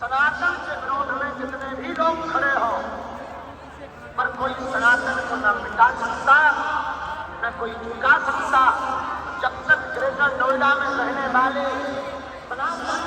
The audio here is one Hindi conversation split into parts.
सनातन के विरोध में जितने भी लोग खड़े हों, पर कोई सनातन को न मिटा सकता न कोई झुका सकता। जब तक ग्रेटर नोएडा में रहने वाले सनातन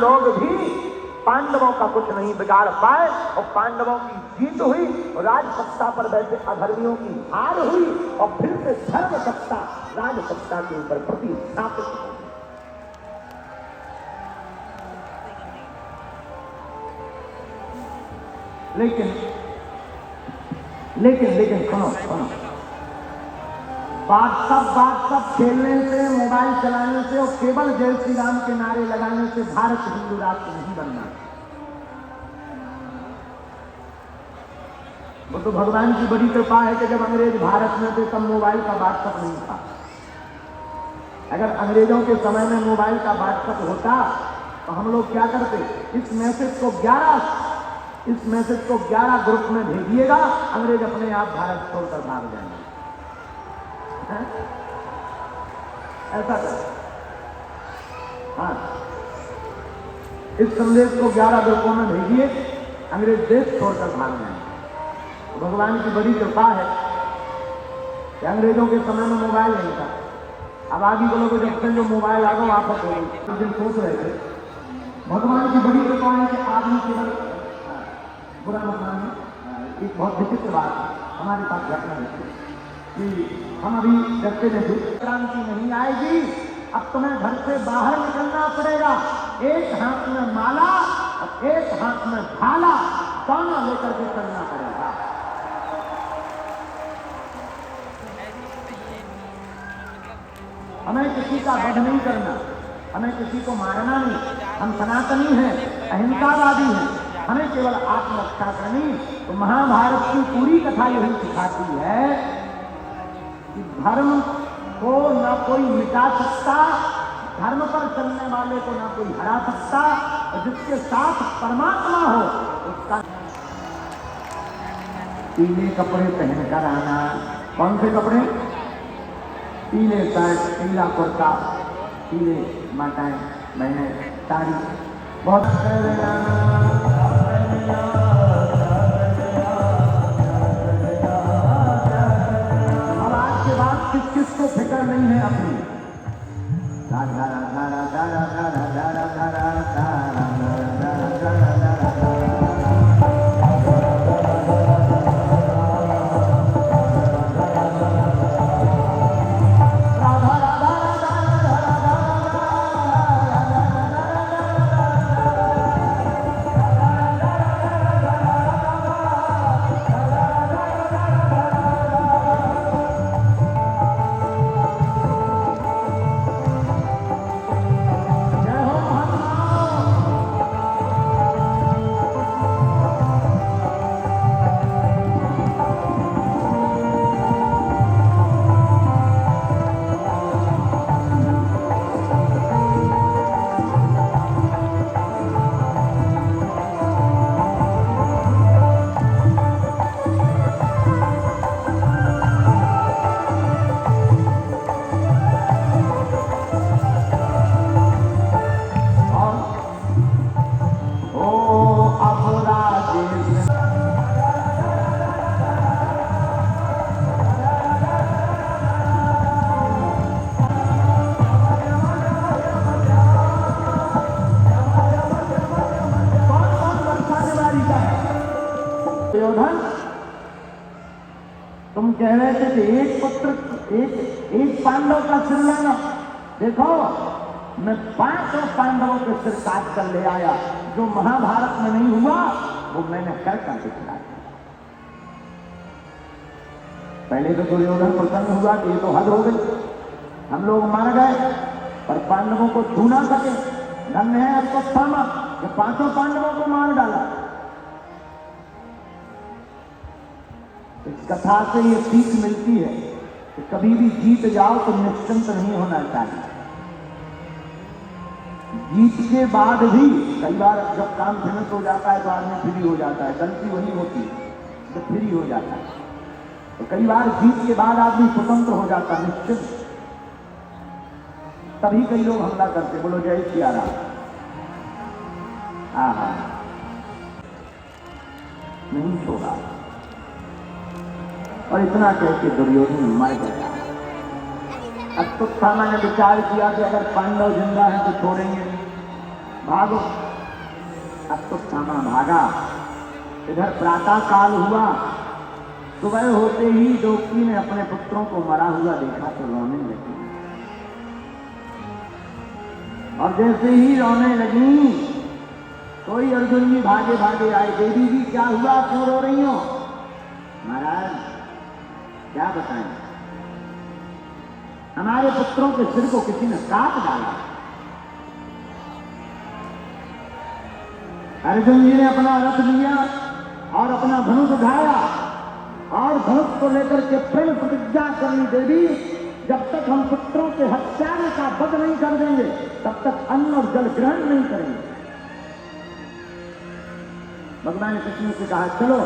लोग भी पांडवों का कुछ नहीं बिगाड़ पाए और पांडवों की जीत हुई और राजसत्ता पर बैठे अधर्मियों की हार हुई और फिर से धर्म सत्ता राजसत्ता के ऊपर प्रतिष्ठापित हुई। लेकिन सुनो, बात खेलने से, मोबाइल चलाने से और केवल जय श्री राम के नारे लगाने से भारत हिंदू राष्ट्र नहीं बनना। वो तो भगवान की बड़ी कृपा है कि जब अंग्रेज भारत में थे तब मोबाइल का व्हाट्सएप नहीं था। अगर अंग्रेजों के समय में मोबाइल का व्हाट्सएप होता तो हम लोग क्या करते, इस मैसेज को 11 ग्रुप में भेजिएगा, अंग्रेज अपने आप भारत छोड़कर भाग जाएंगे। ऐसा कर, हाँ, इस संदेश को 11 ग्रुपों में भेजिए, अंग्रेज देश छोड़कर भाग जाएंगे। तो भगवान की बड़ी कृपा है कि अंग्रेजों के समय में मोबाइल नहीं था। अब आगे बोलो को जब से जो मोबाइल आ गया आफत हो गई। कुछ दिन सोच रहे थे, भगवान की बड़ी कृपा है कि आदमी केवल बुरा मत मानिए। एक बहुत विचित्र बात है, हमारे पास घटना है कि हम अभी देखते नहीं, क्रांति नहीं आएगी, अब तुम्हें घर से बाहर निकलना पड़ेगा। एक हाथ में माला और एक हाथ में भाला, दोनों लेकर के चलना पड़ेगा। हमें किसी का वध नहीं करना, हमें किसी को मारना नहीं। हम सनातनी हैं, अहिंसावादी हैं, हमें केवल आत्मरक्षा करनी। तो महाभारत की पूरी कथा यही सिखाती है कि धर्म को न कोई मिटा सकता, धर्म पर चलने वाले को न कोई हरा सकता, और जिसके साथ परमात्मा हो उसका। पीले कपड़े पहनकर आना। कौन से कपड़े? पीले शर्ट, पीला कुर्ता, पीले माताएं बहने साड़ी। बहुत अब आज के बाद किस को फिक्र नहीं है अपनी। दुर्योधन, तुम कह रहे थे कि एक पुत्र, एक पांडव का सिर लेना, देखो मैं 500 पांडवों के सिर काट कर ले आया। जो महाभारत में नहीं हुआ वो मैंने कर दिखलाया। पहले तो दुर्योधन प्रसन्न हुआ कि ये तो हद हो गई, हम लोग मर गए पर पांडवों को छू ना सके। धन्य है अश्वत्थामा जो 500 पांडवों को मार डाला। इस कथा से ये सीख मिलती है कि कभी भी जीत जाओ तो निश्चिंत नहीं होना चाहिए। जीत के बाद भी कई बार जब काम फिनिश हो जाता है तो आदमी फ्री हो जाता है, गलती वही होती है तो फ्री हो जाता है। तो कई बार जीत के बाद आदमी स्वतंत्र हो जाता है, निश्चित। तभी कई लोग हमला करते, बोलो जय सिया राम। आहा, नहीं छोड़ा और इतना कह के दुर्योधन मर गया। अश्वत्थामा ने विचार किया कि अगर पांडव जिंदा है तो छोड़ेंगे नहीं, भागो। अश्वत्थामा भागा। इधर प्रातः काल हुआ, सुबह होते ही द्रौपदी ने अपने पुत्रों को मरा हुआ देखा तो रोने लगी। और जैसे ही रोने लगी कोई अर्जुन जी भागे भागे आए। देवी जी क्या हुआ, क्यों रो रही हो? महाराज क्या बताएं, हमारे पुत्रों के सिर को किसी ने काट डाला। अर्जुन जी ने अपना रथ लिया और अपना धनुष उठाया और धनुष को लेकर के प्रण प्रतिज्ञा करनी, देवी जब तक हम पुत्रों के हत्यारे का वध नहीं कर देंगे तब तक अन्न और जल ग्रहण नहीं करेंगे। भगवान कृष्ण से कहा चलो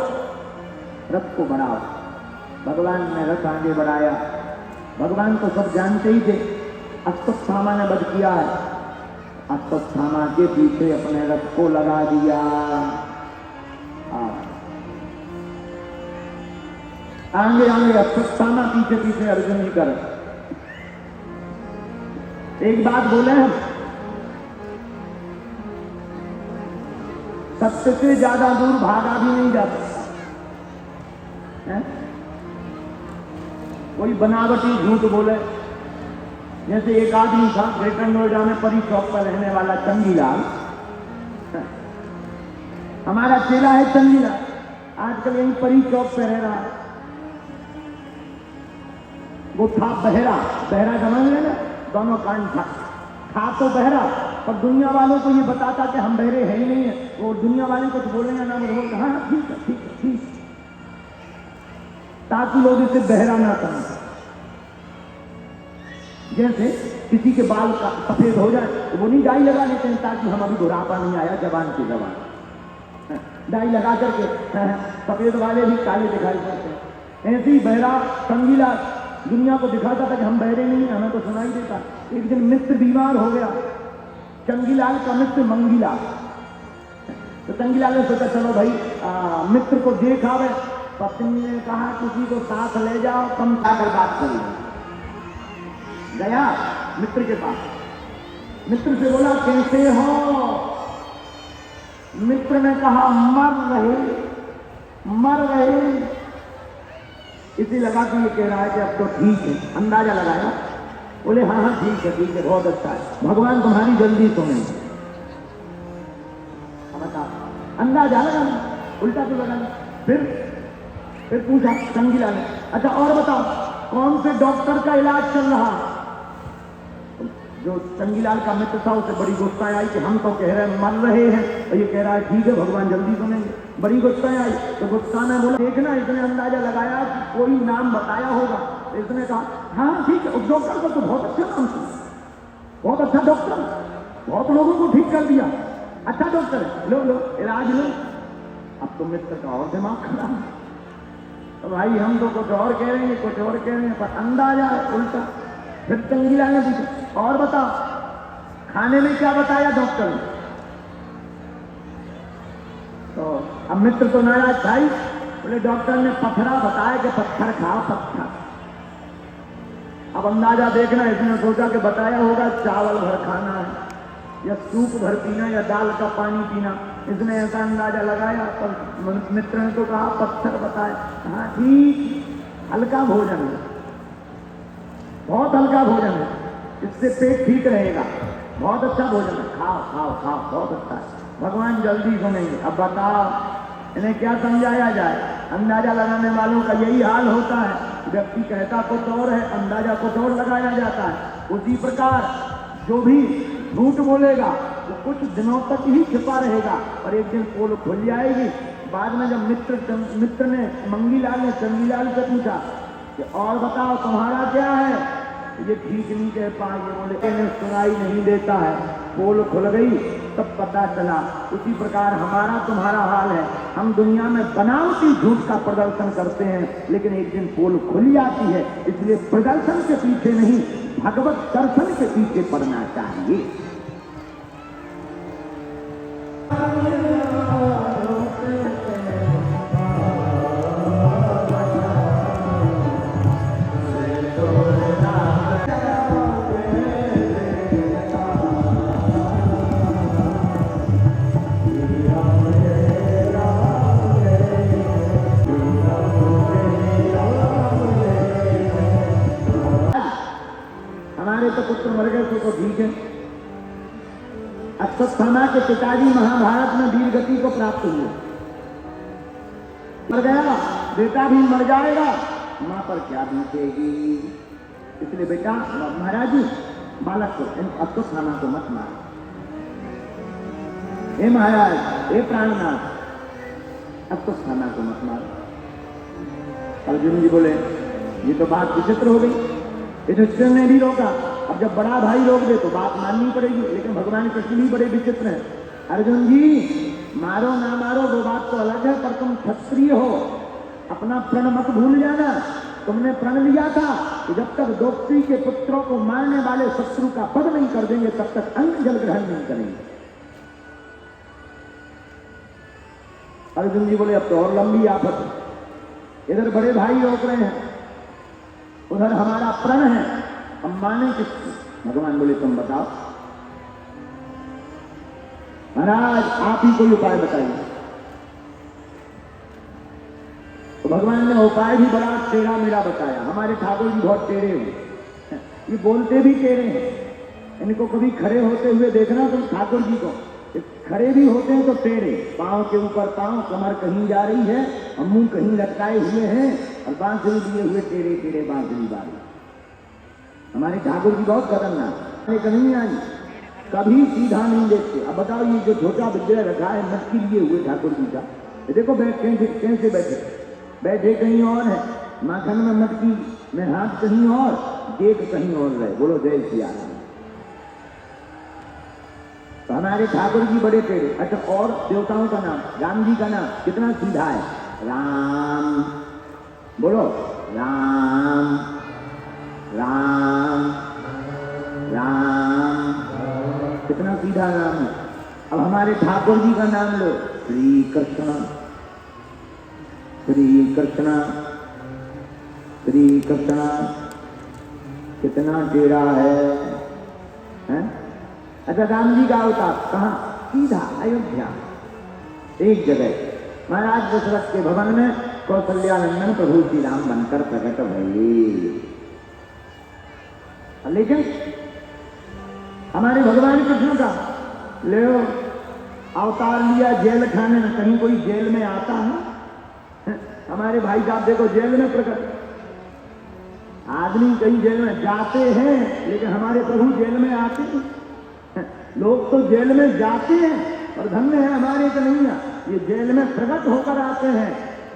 रथ को बढ़ाओ। भगवान ने रथ आगे बढ़ाया। भगवान तो सब जानते ही थे अश्वत्थामा ने वध किया है। अश्वत्थामा के पीछे अपने रथ को लगा दिया। आगे आगे अश्वत्थामा, पीछे पीछे अर्जुन ही कर। एक बात बोले हम, सत्य से ज्यादा दूर भागा भी नहीं जा सकता। कोई बनावटी झूठ बोले, जैसे एक आदमी था ग्रेटर नोएडा में परी चौक पर रहने वाला चंगीलाल, हमारा चेला है चंगीलाल, आजकल यही परी चौक पे रह रहा है। वो था बहरा, बहरा समझ रहे ना, दोनों कान था तो बहरा, पर दुनिया वालों को ये बताता कि हम बहरे हैं ही नहीं है। वो दुनिया वाले कुछ बोलेंगे ना, बोलते हाँ ठीक है ठीक है ठीक, ताकि लोग इसे बहरा ना करें। जैसे किसी के बाल का सफेद हो जाए तो वो नहीं डाई लगा लेते हैं ताकि हम अभी बुढ़ापा नहीं आया जवान की जवान, डाई लगा करके सफेद वाले भी काले दिखाई पड़ते हैं। ऐसे ही बहरा चंगीलाल दुनिया को दिखाता था कि हम बहरे नहीं, हमें तो सुनाई देता। एक दिन मित्र बीमार हो गया, चंगीलाल का मित्र मंगीलाल, तो चंगीलाल ने सोचा चलो भाई मित्र को देख आवे। पत्नी ने कहा किसी को साथ ले जाओ, कम खाकर बात कर लो। गया मित्र के पास, मित्र से बोला कैसे हो? मित्र ने कहा मर रहे। इसी लगा कि ये कह रहा है कि अब तो ठीक है, अंदाजा लगाया। बोले हाँ हाँ ठीक है बहुत अच्छा है, भगवान तुम्हारी जल्दी सुनेंगे। बता अंदाजा लगा, उल्टा तो लगा। फिर पूछा चंगीलाल ने, अच्छा और बताओ कौन से डॉक्टर का इलाज चल रहा? जो चंगीलाल का मित्र था उसे बड़ी गुस्सा आई कि हम तो कह रहे हैं मर रहे हैं और ये कह रहा है ठीक है भगवान जल्दी सुनेंगे। बड़ी गुस्सा आई, तो गुस्सा में बोला देखना इसने अंदाजा लगाया कि कोई नाम बताया होगा। इसने कहा हाँ ठीक है, उस डॉक्टर को तो बहुत अच्छा नाम था, बहुत अच्छा डॉक्टर, बहुत लोगों को ठीक कर दिया, अच्छा डॉक्टर है, लो इलाज लो। अब तो मित्र का और दिमाग खराब, तो भाई हम तो कुछ और कह रहे हैं कुछ और कह रहे हैं, पर अंदाजा है उल्टा। फिर चंगीलाल ने पूछा और बताओ खाने में क्या बताया डॉक्टर ने? तो अब मित्र तो नाराज था ही, बोले डॉक्टर ने पत्थरा बताया कि पत्थर खाओ पत्थर। अब अंदाजा देखना, इसने सोचा कि बताया होगा चावल भर खाना है या सूप भर पीना या दाल का पानी पीना। इसने ऐसा अंदाजा लगाया, पर मित्र ने तो कहा पत्थर बताए। हाँ ठीक, हल्का भोजन है, बहुत हल्का भोजन है, इससे पेट ठीक रहेगा, बहुत अच्छा भोजन है, खाओ खाओ खाओ, बहुत अच्छा है। भगवान जल्दी सुनेंगे। अब बताओ इन्हें क्या समझाया जाए? अंदाजा लगाने वालों का यही हाल होता है, व्यक्ति कहता कुछ और है, अंदाजा कुछ और लगाया जाता है। उसी प्रकार जो भी झूठ बोलेगा वो कुछ दिनों तक ही छिपा रहेगा, और एक दिन पोल खुल जाएगी। बाद में जब मित्र ने मंगीलाल ने चंगीलाल से पूछा कि और बताओ तुम्हारा क्या है, ये ठीक नहीं कह पाए, ये बोले इन्हें सुनाई नहीं देता है। पोल खुल गई तब पता चला। उसी प्रकार हमारा तुम्हारा हाल है, हम दुनिया में बनावटी झूठ का प्रदर्शन करते हैं, लेकिन एक दिन पोल खुल जाती है। इसलिए प्रदर्शन के पीछे नहीं, भगवत दर्शन के पीछे पड़ना चाहिए। हमारे तो पुत्र मर गए तो ठीक है। अश्वत्थामा के पिताजी महाभारत में वीर गति को प्राप्त हुए, मर गया, बेटा भी मर जाएगा, मां पर क्या बीतेगी। इसलिए बेटा महाराज जी बालक को अश्वत्थामा को मत मारो। हे महाराज, हे प्राणनाथ, अश्वत्थामा को मत मारो। अर्जुन जी बोले ये तो बात विचित्र हो गई, युधिष्ठिर ने भी रोका। अब जब बड़ा भाई रोक दे तो बात माननी पड़ेगी, लेकिन भगवान कृष्ण भी बड़े विचित्र हैं। अर्जुन जी मारो ना मारो वो बात तो अलग है, पर तुम क्षत्रिय हो, अपना प्रण मत भूल जाना। तुमने प्रण लिया था कि जब तक द्रौपदी के पुत्रों को मारने वाले शत्रु का वध नहीं कर देंगे तब तक अन्न जल ग्रहण नहीं करेंगे। अर्जुन जी बोले अब तो और लंबी आफत है, इधर बड़े भाई रोक रहे हैं, उधर हमारा प्रण है, हम माने किसको? भगवान बोले तुम बताओ। महाराज आप ही कोई उपाय बताइए। तो भगवान ने उपाय भी बड़ा टेढ़ा मेढ़ा बताया। हमारे ठाकुर जी बहुत टेढ़े हैं, ये बोलते भी टेढ़े हैं। इनको कभी खड़े होते हुए देखना तुम ठाकुर जी को, खड़े भी होते हैं तो टेढ़े, पांव के ऊपर पांव, कमर कहीं जा रही है और मुंह कहीं लटकाए हुए हैं, और बांसुरी दिए हुए टेढ़े टेढ़े बांसुरी बारी। हमारे ठाकुर जी बहुत खतरनाक, नहीं आई, कभी सीधा नहीं देखते। अब बताओ ये जो छोटा विद्या रखा है मटकी लिए हुए ठाकुर जी का, देखो कैसे बैठे कहीं और है, माखन में मटकी में हाथ कहीं और, देख कहीं और रहे। बोलो जय सिया राम। तो हमारे ठाकुर जी बड़े टेढ़े। अच्छा और देवताओं का नाम, राम जी का नाम कितना सीधा है, राम, बोलो राम राम राम, कितना सीधा नाम है। अब हमारे ठाकुर जी का नाम लो, श्री कृष्ण श्री कृष्ण श्री कृष्ण, कितना टेढ़ा है? अच्छा राम जी का अवतार कहाँ? सीधा अयोध्या, एक जगह महाराज दशरथ के भवन में कौशल्यानंदन प्रभु श्री राम बनकर प्रकट भये। लेकिन हमारे भगवान कृष्ण का ले अवतार लिया जेल खाने में, कहीं कोई जेल में आता है? हमारे भाई साहब देखो जेल में प्रकट, आदमी कहीं जेल में जाते हैं लेकिन हमारे प्रभु जेल में आते हैं। लोग तो जेल में जाते हैं और धन्य है हमारे कन्हैया, ये जेल में प्रकट होकर आते हैं।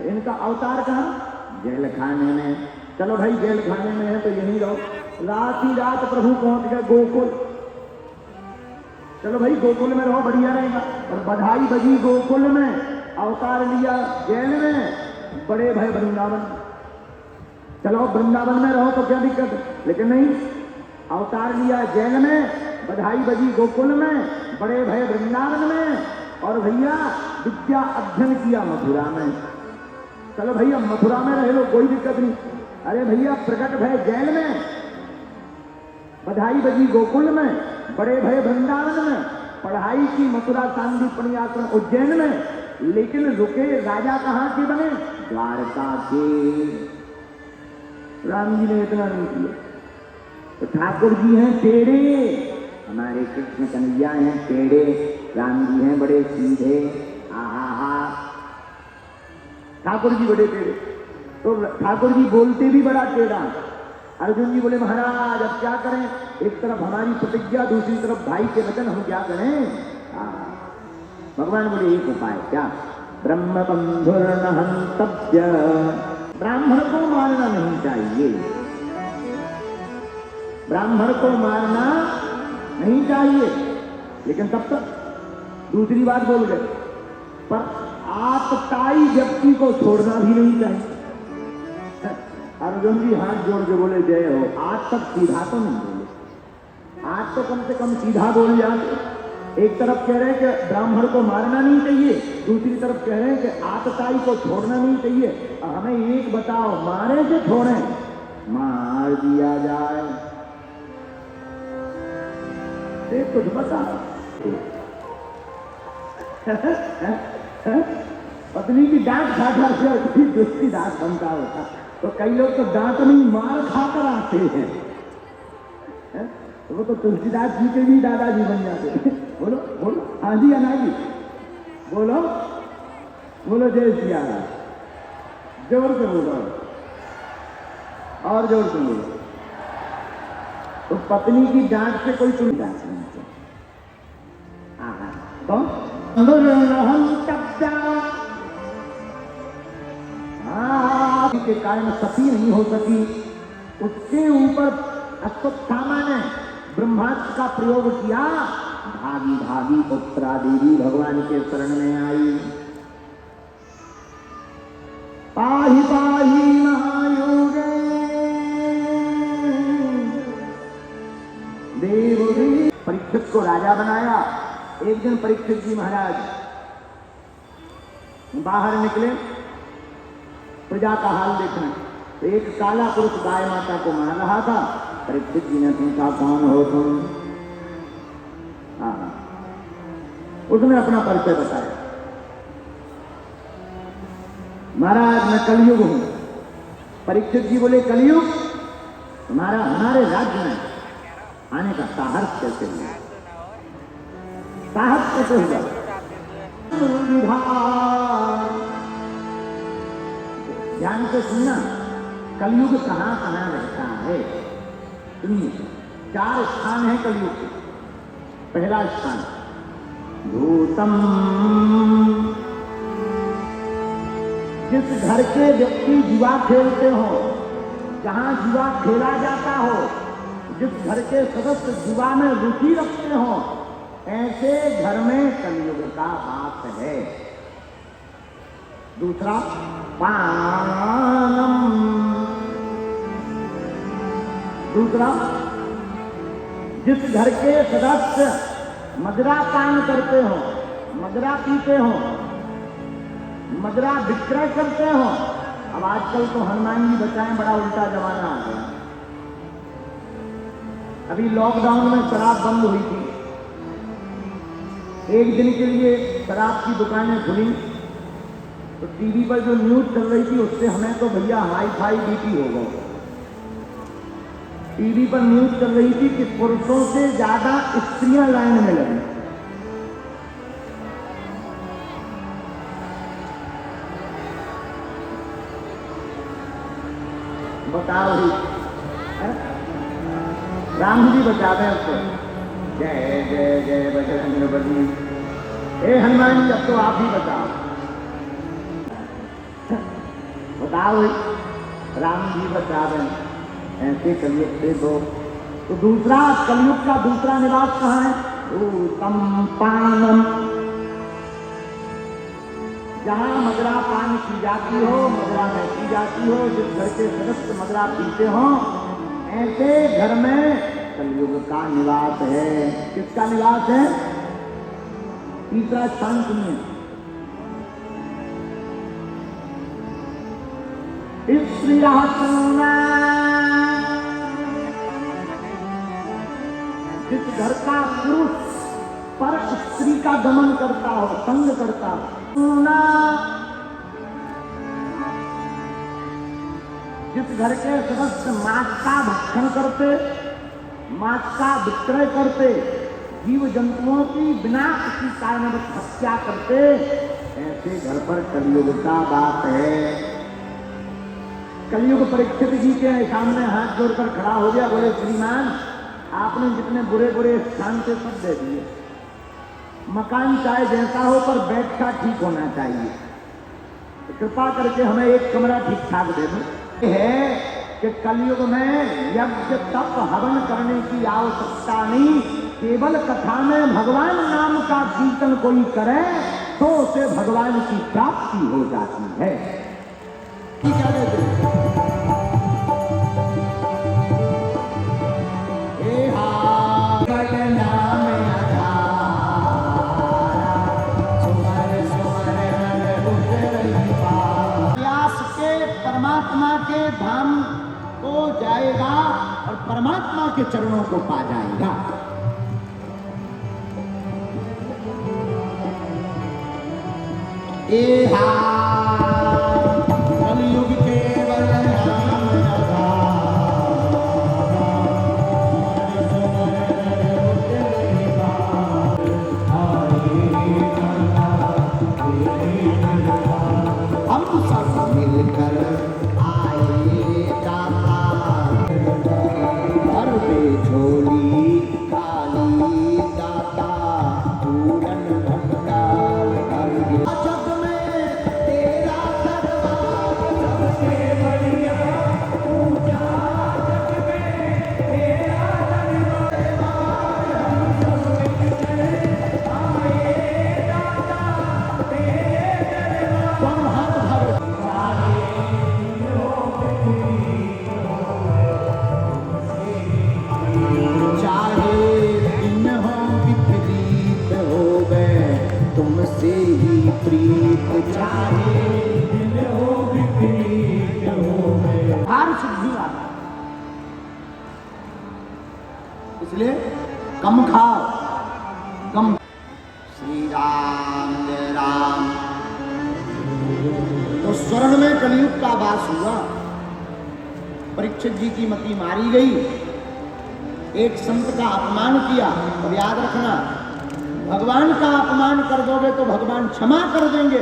इनका अवतार कहाँ? जेल खाने में। चलो भाई जेल खाने में है तो यहीं रहो। रात ही रात प्रभु पहुंच गए गोकुल। चलो भाई गोकुल में रहो, बढ़िया रहेगा। और बधाई बजी गोकुल में, अवतार लिया जेल में, बड़े भय वृंदावन। चलो वृंदावन में रहो तो क्या दिक्कत है, लेकिन नहीं, अवतार लिया जेल में, बधाई बजी गोकुल में, बड़े भय वृंदावन में, और भैया विद्या अध्ययन किया मथुरा में। चलो भैया मथुरा में रह लो, कोई दिक्कत नहीं। अरे भैया प्रकट भय जेल में, बधाई बजी गोकुल में, बड़े भय वृंदावन में, पढ़ाई की मथुरा सांदीपनि आश्रम उज्जैन में, लेकिन रुके राजा कहाँ के बने? द्वारका के। राम जी ने इतना नहीं किया। तो ठाकुर जी हैं टेढ़े, हमारे कृष्ण कन्हैया हैं टेढ़े, राम जी हैं बड़े सीधे। आहा, ठाकुर जी बड़े टेढ़े। तो ठाकुर जी बोलते भी बड़ा टेढ़ा। अर्जुन जी बोले महाराज अब क्या करें, एक तरफ हमारी प्रतिज्ञा, दूसरी तरफ भाई के वचन, हम क्या करें? भगवान बोले एक उपाय, क्या? ब्रह्म बंधुर्न हन्तव्य, ब्राह्मण को मारना नहीं चाहिए, ब्राह्मण को मारना नहीं चाहिए। लेकिन तब तक दूसरी बात बोल गए, पर आतताई व्यक्ति को छोड़ना भी नहीं चाहिए। अर्जुन जी हाथ जोड़ के बोले जय हो। आज तक सीधा तो नहीं बोले, आज तो कम से कम सीधा बोल जाते। एक तरफ कह रहे हैं कि ब्राह्मण को मारना नहीं चाहिए, दूसरी तरफ कह रहे हैं कि आतताई को छोड़ना नहीं चाहिए। हमें एक बताओ, मारे से छोड़े? मार दिया जाए, एक कुछ बता। पत्नी की डांट खा खा के दूसरी डांट बनता होता, तो कई लोग तो डांट नहीं मार खाकर आते हैं। तो वो तो तुलसीदास जी के भी दादाजी बन जाते हैं। बोलो बोलो, हाँ जी अना जी, बोलो बोलो जय सिया राम, जोर से बोलो और जोर से बोलो। तो पत्नी की डांट से कोई तुलसीदास नहीं है। तो के कारण सती नहीं हो सकी, उसके ऊपर अश्वत्थामा ने ब्रह्मास्त्र का प्रयोग किया। भागी भागी उत्तरा देवी भगवान के शरण में आई। पाही पाही महायोगे देवदेव। परीक्षित को राजा बनाया। एक दिन परीक्षित जी महाराज बाहर निकले प्रजा का हाल देखने, तो एक काला पुरुष गाय माता को मार रहा था। परीक्षित जी ने पूछा कौन हो तुम? उसने अपना परिचय बताया, महाराज मैं कलयुग हूं। परीक्षित जी बोले कलयुग? तुम्हारा हमारे राज्य में आने का साहस कैसे हुआ? साहस कैसे हुआ? ध्यान से सुनना, कलयुग कहां कहां रहता है। सुनिए, 4 स्थान है कलयुग के। पहला स्थान भूतम, जिस घर के व्यक्ति जुआ खेलते हो, जहां जुआ खेला जाता हो, जिस घर के सदस्य जुआ में रुचि रखते हो, ऐसे घर में कलयुग का वास है। दूसरा पानम, दूसरा जिस घर के सदस्य मदिरा पान करते हो, मदिरा पीते हो, मदिरा विक्रय करते हो। अब आजकल तो हनुमान जी बचाएं, बड़ा उल्टा जमाना आ गया। अभी लॉकडाउन में शराब बंद हुई थी, एक दिन के लिए शराब की दुकानें खुली, तो टीवी पर जो न्यूज चल रही थी उससे हमें तो भैया हाई फाई बीपी हो गया। टीवी पर न्यूज चल रही थी कि पुरुषों से ज्यादा स्त्रियां लाइन में लगी। बताओ ही, राम जी बचा दें उसको। जय जय जय बजरंगबली। हे हनुमान जी अब तो आप ही बताओ, बताओ राम जी बचा दें, ऐसे कलयुग से दो। तो दूसरा कलयुग का दूसरा निवास कहाँ है? भूतम पानम, जहां मदिरा पान की जाती हो, मदिरा में की जाती हो, जिस घर के सदस्य मदिरा पीते हो, ऐसे घर में कलयुग का निवास है। किसका निवास है? तीसरा स्थान सुनिए, स्त्रिया सुना, जिस घर का पुरुष पर स्त्री का दमन करता हो, संग करता हो ना। जिस घर के सदस्य मांस का भक्षण करते, मांस का विक्रय करते, जीव जंतुओं की बिना किसी कारणवश हत्या करते, ऐसे घर पर कलयुग का बाप है। कलयुग परीक्षित जी के सामने हाथ जोड़कर खड़ा हो गया, बोले श्रीमान आपने जितने बुरे बुरे स्थान से सब दे दिए, मकान चाहे जैसा हो पर बैठका ठीक होना चाहिए, तो कृपा करके हमें एक कमरा ठीक ठाक दे दो। है कि कलयुग में यज्ञ तप हवन करने की आवश्यकता नहीं, केवल कथा में भगवान नाम का कीर्तन कोई करे तो उसे भगवान की प्राप्ति हो जाती है। क्या कहते हैं? परमात्मा के धाम को जाएगा और परमात्मा के चरणों को पा जाएगा। कलयुग केवल नाम हम सब मिलकर झोली काली दाता पूरन भंडार जग में तेरा दरबार सबसे बढ़िया पूजा, जग में तेरा दरबार आए दाता तेरे दरबार। तुमसे ही प्रीत चाहे दिल हो विपरीत हो गए, हर सिद्धि वाला। इसलिए कम खाओ, कम। श्री राम जय राम। तो स्वर्ण में कलयुग का वास हुआ, परीक्षित जी की मति मारी गई, एक संत का अपमान किया। और याद रखना, भगवान का अपमान कर दोगे तो भगवान क्षमा कर देंगे,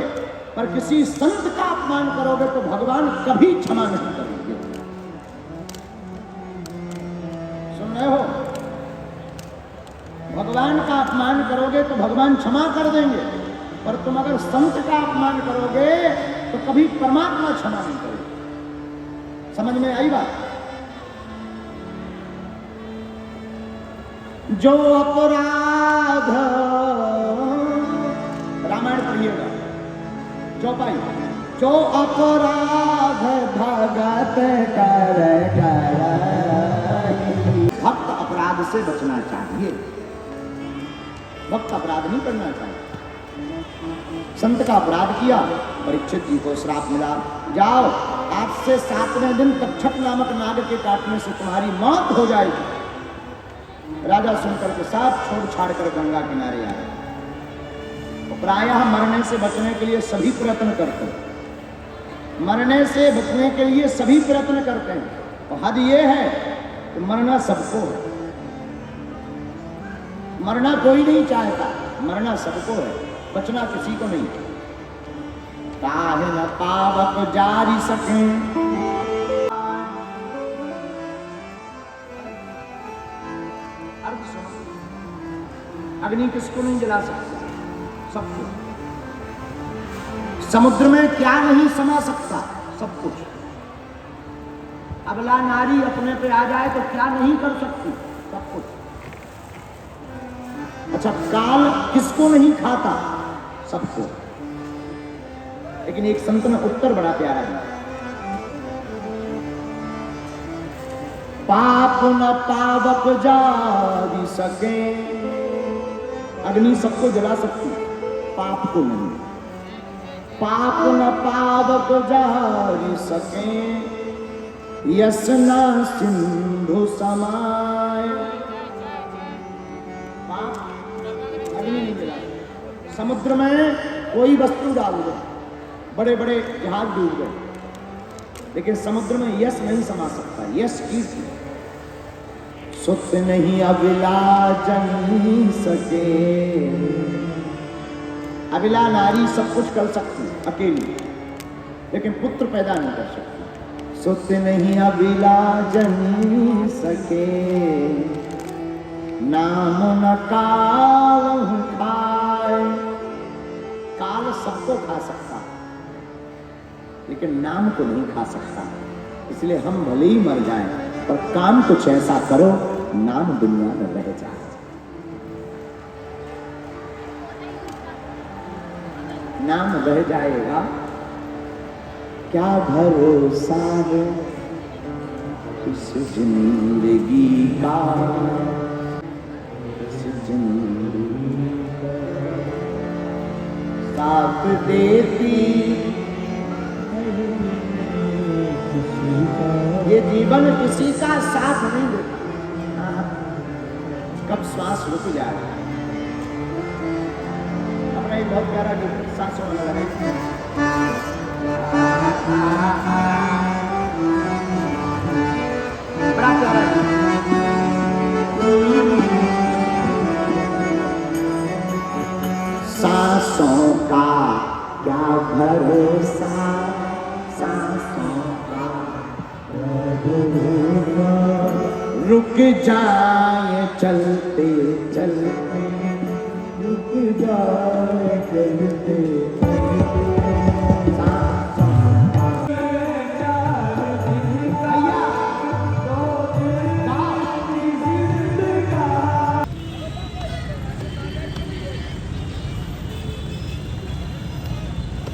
पर किसी संत का अपमान करोगे तो भगवान कभी क्षमा नहीं करेंगे। सुन रहे हो? भगवान का अपमान करोगे तो भगवान क्षमा कर देंगे, पर तुम अगर संत का अपमान करोगे तो कभी परमात्मा क्षमा नहीं करेगा। समझ में आई बात? जो अपराध, रामायण पढ़िएगा, चौपाई, जो अपराध भगत कर भक्त अपराध से बचना चाहिए, भक्त अपराध नहीं करना चाहिए। संत का अपराध किया, परीक्षित जी को श्राप मिला, जाओ आज से 7वें दिन तक्षक नामक नाग के काटने से तुम्हारी मौत हो जाएगी। राजा सुनकर के साथ छोड़ छाड़ कर गंगा किनारे आए। तो प्रायः मरने से बचने के लिए सभी प्रयत्न करते हैं, मरने से बचने के लिए सभी प्रयत्न करते हैं। तो हद ये है कि मरना सबको है, मरना कोई नहीं चाहता, मरना सबको है, बचना किसी को नहीं। काहे न पावक जारी सकें, अग्नि किसको नहीं जला सकता? सब कुछ। समुद्र में क्या नहीं समा सकता? सब कुछ। अबला नारी अपने पे आ जाए तो क्या नहीं कर सकती? सब कुछ। अच्छा, काल किसको नहीं खाता? सबको। लेकिन एक संत में उत्तर बड़ा प्यारा है, पाप न पावक जारी सके। अग्नि सबको जला सकती, पाप को नहीं। पाप न पावक जारी सके, यसना सिंधु समाय। पाप समुद्र में कोई वस्तु डाल दो, बड़े बड़े जहाज डूब गए, लेकिन समुद्र में यश नहीं समा सकता। यश कीर्ति सुत नहीं अविला जन सके। अविला नारी सब कुछ कर सकती अकेली, लेकिन पुत्र पैदा नहीं कर सकती। सुत नहीं अविला जन सके, नाम न काल खाए। काल सबको खा सकता, लेकिन नाम को नहीं खा सकता। इसलिए हम भले ही मर जाएं, पर काम कुछ ऐसा करो नाम दुनिया में रह जाए। नाम रह जाएगा, क्या भरोसा है इस जिंदगी का, इस जिंदगी साथ देती ये जीवन किसी का साथ नहीं देता। कब श्वास रुक जाए। अपना एक बहुत प्यारा गीत सांसों में लगा बड़ा प्यारा सांसों का क्या भरोसा, सांसों का रुक जाए चलते चलते, रुक जाए चलते चलते।